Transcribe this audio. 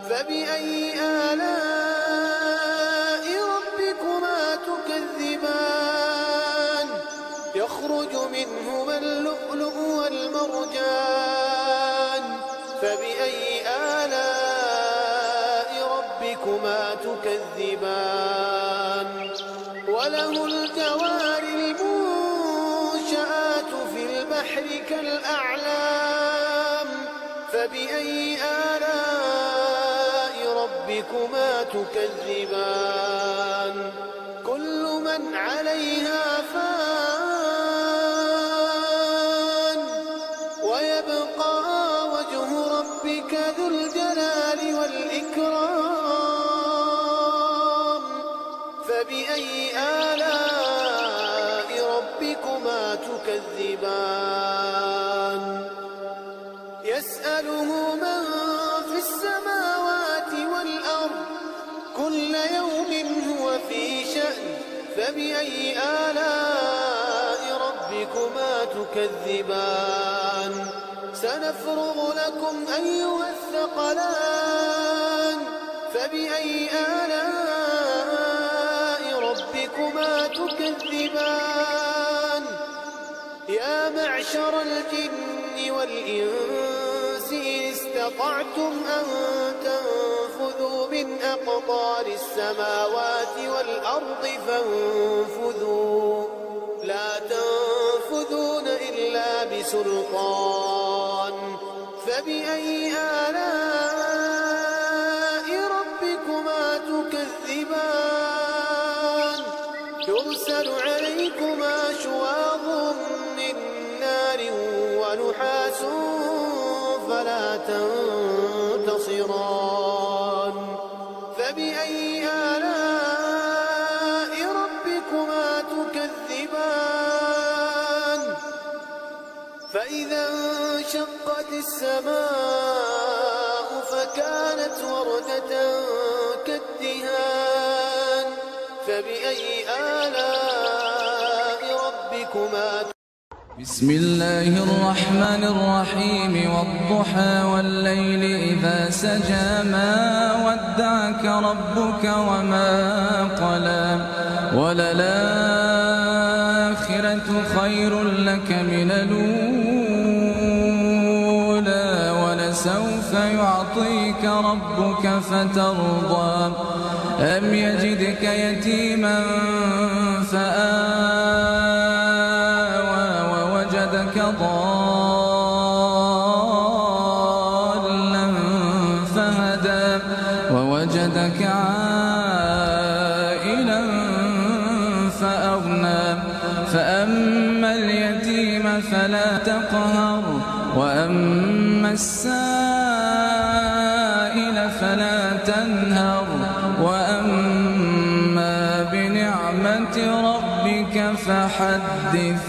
فبأي آلاء ربكما تكذبان يخرج منهما اللؤلؤ والمرجان فبأي آلاء ربكما تكذبان وله الجوار المنشآت في البحر كالأعلام فبأي آلاء ربكما تكذبان كل من عليها فان ويبقى وجه ربك ذو الجلال والإكرام فبأي آلاء ربكما تكذبان يسأله من في السماوات والأرض كل يوم هو في شأن فبأي آلاء ربكما تكذبان سنفرغ لكم أيها الثقلان فبأي آلاء ربكما تكذبان يا معشر الجن والإنس إن استطعتم أن تنفذوا من أقطار السماوات والأرض فانفذوا لا تنفذون إلا بسلطان فبأي آلاء ربكما تكذبان يرسل عليكما شواظ من نار ونحاس فلا تنتصران فبأي آلاء ربكما تكذبان فإذا انشقت السماء فكانت وردة كالدهان فبأي آلاء ربكما بسم الله الرحمن الرحيم والضحى والليل إذا سجى ما ودعك ربك وما قلى وللآخرة خير لك من الأولى ولسوف يعطيك ربك فترضى أم يجدك يتيما فآوى ووجدك ضالا فهدى ووجدك عائلا فأغنى فأما اليتيم فلا تقهر وأما السائل فلا تنهر وأما بنعمة ربك فحدث